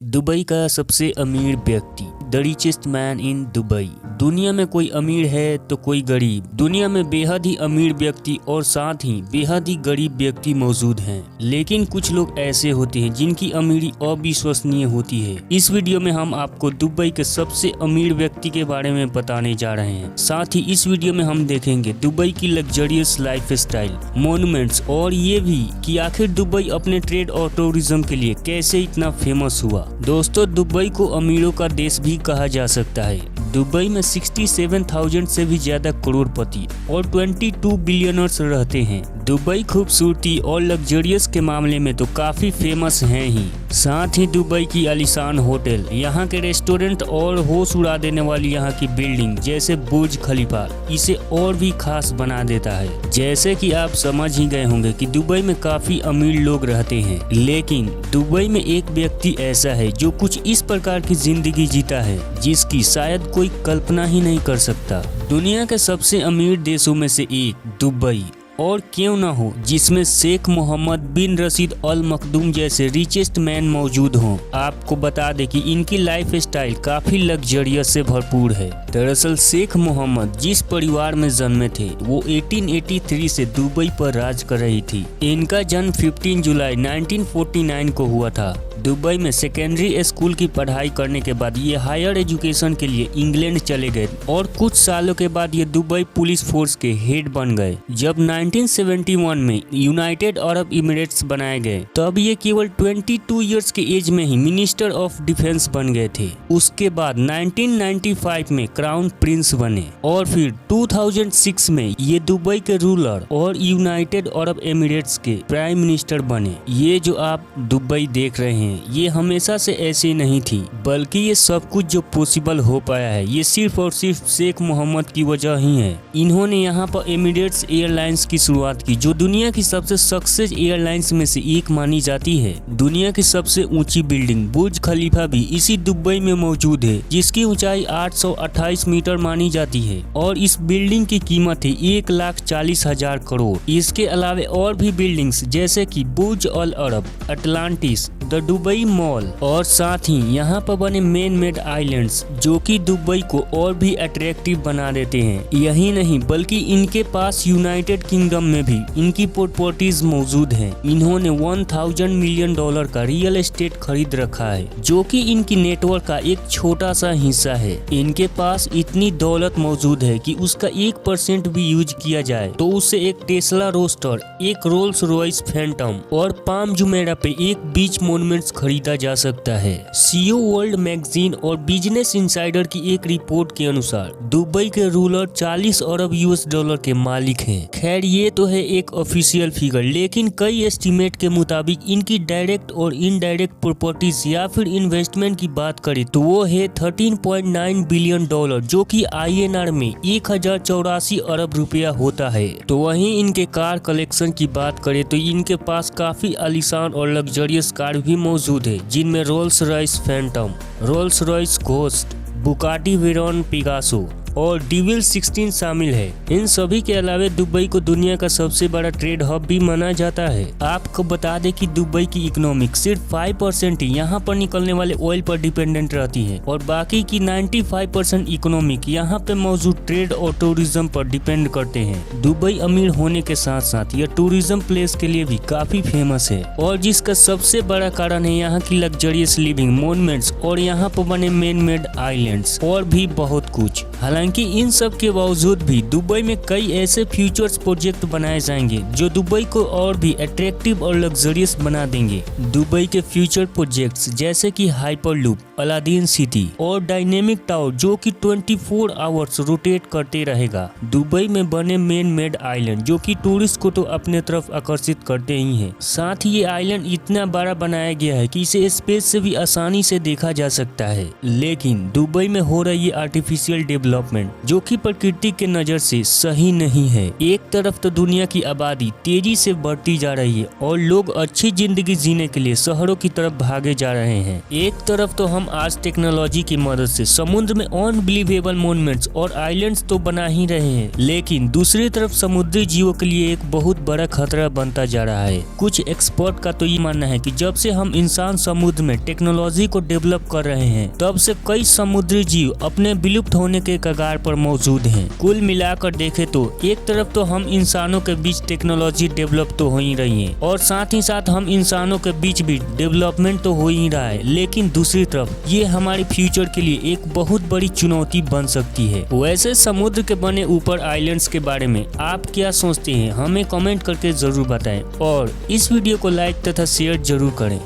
Dubai का सबसे अमीर व्यक्ति, the richest man in Dubai. दुनिया में कोई अमीर है तो कोई गरीब। दुनिया में बेहद ही अमीर व्यक्ति और साथ ही बेहद ही गरीब व्यक्ति मौजूद हैं, लेकिन कुछ लोग ऐसे होते हैं जिनकी अमीरी अविश्वसनीय होती है। इस वीडियो में हम आपको दुबई के सबसे अमीर व्यक्ति के बारे में बताने जा रहे हैं। साथ ही इस वीडियो में हम देखेंगे दुबई की लग्जरियस लाइफ स्टाइल, मोन्यूमेंट्स और ये भी कि आखिर दुबई अपने ट्रेड और टूरिज्म के लिए कैसे इतना फेमस हुआ। दोस्तों, दुबई को अमीरों का देश भी कहा जा सकता है। दुबई में 67,000 से भी ज्यादा करोड़पति और 22 बिलियनर्स रहते हैं। दुबई खूबसूरती और लग्जरियस के मामले में तो काफी फेमस हैं ही। साथ ही दुबई की आलीशान होटल, यहाँ के रेस्टोरेंट और होश उड़ा देने वाली यहाँ की बिल्डिंग जैसे बुर्ज खलीफा इसे और भी खास बना देता है। जैसे कि आप समझ ही गए होंगे कि दुबई में काफी अमीर लोग रहते हैं, लेकिन दुबई में एक व्यक्ति ऐसा है जो कुछ इस प्रकार की जिंदगी जीता है जिसकी शायद कोई कल्पना ही नहीं कर सकता। दुनिया के सबसे अमीर देशों में से एक दुबई, और क्यों ना हो जिसमें शेख मोहम्मद बिन रशीद अल मखदूम जैसे रिचेस्ट मैन मौजूद हों। आपको बता दें कि इनकी लाइफ स्टाइल काफी लग्जरियस से भरपूर है। दरअसल शेख मोहम्मद जिस परिवार में जन्मे थे वो 1883 से दुबई पर राज कर रही थी। इनका जन्म 15 जुलाई 1949 को हुआ था। दुबई में सेकेंडरी स्कूल की पढ़ाई करने के बाद ये हायर एजुकेशन के लिए इंग्लैंड चले गए और कुछ सालों के बाद ये दुबई पुलिस फोर्स के हेड बन गए। जब 1971 में यूनाइटेड अरब इमिरेट्स बनाए गए तब ये केवल 22 इयर्स के एज में ही मिनिस्टर ऑफ डिफेंस बन गए थे। उसके बाद 1995 में क्राउन प्रिंस बने और फिर 2006 में ये दुबई के रूलर और यूनाइटेड अरब एमिरेट्स के प्राइम मिनिस्टर बने। ये जो आप दुबई देख रहे हैं ये हमेशा से ऐसी नहीं थी, बल्कि ये सब कुछ जो पॉसिबल हो पाया है ये सिर्फ और सिर्फ शेख मोहम्मद की वजह ही है। इन्होंने यहाँ पर एमिरेट्स एयरलाइंस की शुरुआत की जो दुनिया की सबसे सक्सेस एयरलाइंस में से एक मानी जाती है। दुनिया की सबसे ऊंची बिल्डिंग बुर्ज खलीफा भी इसी दुबई में मौजूद है जिसकी ऊंचाई 828 मीटर मानी जाती है और इस बिल्डिंग की कीमत है 1,40,000 करोड़। इसके अलावा और भी बिल्डिंग्स जैसे कि बुर्ज अल अरब, अटलांटिस, द दुबई मॉल और साथ ही यहाँ पर बने मैन मेड आइलैंड्स जो कि दुबई को और भी अट्रैक्टिव बना देते हैं। यही नहीं बल्कि इनके पास यूनाइटेड किंगडम में भी इनकी प्रॉपर्टीज मौजूद हैं। इन्होंने $1,000 मिलियन का रियल एस्टेट खरीद रखा है जो कि इनकी नेटवर्क का एक छोटा सा हिस्सा है। इनके पास इतनी दौलत मौजूद है कि उसका 1% भी यूज किया जाए तो उससे एक टेस्ला रोस्टर, एक रोल्स रॉयस फैंटम और पाम जुमेरा पे एक बीच मोन्यूमेंट्स खरीदा जा सकता है। सीईओ वर्ल्ड मैगजीन और बिजनेस इनसाइडर की एक रिपोर्ट के अनुसार दुबई के रूलर 40 अरब $US के मालिक हैं। खैर ये तो है एक ऑफिशियल फिगर, लेकिन कई एस्टीमेट के मुताबिक इनकी डायरेक्ट और इनडायरेक्ट प्रॉपर्टीज या फिर इन्वेस्टमेंट की बात करें तो वो है $13.9 बिलियन जो कि INR में 1084 अरब रुपया होता है। तो वहीं इनके कार कलेक्शन की बात करें तो इनके पास काफी आलीशान और लग्जरियस कार भी मौजूद है जिनमें Rolls Royce Phantom, Rolls Royce ghost, Bugatti Veyron Picasso और डिविल 16 शामिल है। इन सभी के अलावा दुबई को दुनिया का सबसे बड़ा ट्रेड हब भी माना जाता है। आपको बता दें कि दुबई की इकोनॉमिक सिर्फ 5% ही यहाँ पर निकलने वाले ऑयल पर डिपेंडेंट रहती है और बाकी की 95% इकोनॉमिक यहाँ पे मौजूद ट्रेड और टूरिज्म पर डिपेंड करते हैं। दुबई अमीर होने के साथ साथ यह टूरिज्म प्लेस के लिए भी काफी फेमस है और जिसका सबसे बड़ा कारण है यहाँ की लग्जरियस लिविंग, मोन्यूमेंट्स और यहाँ पर बने मैन मेड आइलैंड्स और भी बहुत कुछ। हालांकि इन सब के बावजूद भी दुबई में कई ऐसे फ्यूचर्स प्रोजेक्ट बनाए जाएंगे जो दुबई को और भी अट्रैक्टिव और लग्जरियस बना देंगे। दुबई के फ्यूचर प्रोजेक्ट्स जैसे कि हाइपरलूप, अलादीन सिटी और डायनेमिक टावर जो कि 24 आवर्स रोटेट करते रहेगा। दुबई में बने मैन मेड आइलैंड जो कि टूरिस्ट को तो अपने तरफ आकर्षित करते ही हैं। साथ ही ये आइलैंड इतना बड़ा बनाया गया है कि इसे स्पेस से भी आसानी से देखा जा सकता है। लेकिन दुबई में हो रही आर्टिफिशियल डेवलपमेंट डेवलपमेंट, जो कि प्रकृति के नजर से सही नहीं है। एक तरफ तो दुनिया की आबादी तेजी से बढ़ती जा रही है और लोग अच्छी जिंदगी जीने के लिए शहरों की तरफ भागे जा रहे हैं। एक तरफ तो हम आज टेक्नोलॉजी की मदद से समुद्र में अनबिलीवेबल मॉन्यूमेंट्स और आइलैंड्स तो बना ही रहे हैं, लेकिन दूसरी तरफ समुद्री जीवों के लिए एक बहुत बड़ा खतरा बनता जा रहा है। कुछ एक्सपर्ट का तो ये मानना है कि जब से हम इंसान समुद्र में टेक्नोलॉजी को डेवलप कर रहे हैं, तब से कई समुद्री जीव अपने विलुप्त होने के कगार पर मौजूद हैं। कुल मिलाकर देखें तो एक तरफ तो हम इंसानों के बीच टेक्नोलॉजी डेवलप तो हो ही रही है और साथ ही साथ हम इंसानों के बीच भी डेवलपमेंट तो हो ही रहा है, लेकिन दूसरी तरफ ये हमारे फ्यूचर के लिए एक बहुत बड़ी चुनौती बन सकती है। वैसे समुद्र के बने ऊपर आइलैंड्स के बारे में आप क्या सोचते हैं, हमें कमेंट करके जरूर बताएं और इस वीडियो को लाइक तथा शेयर जरूर करें।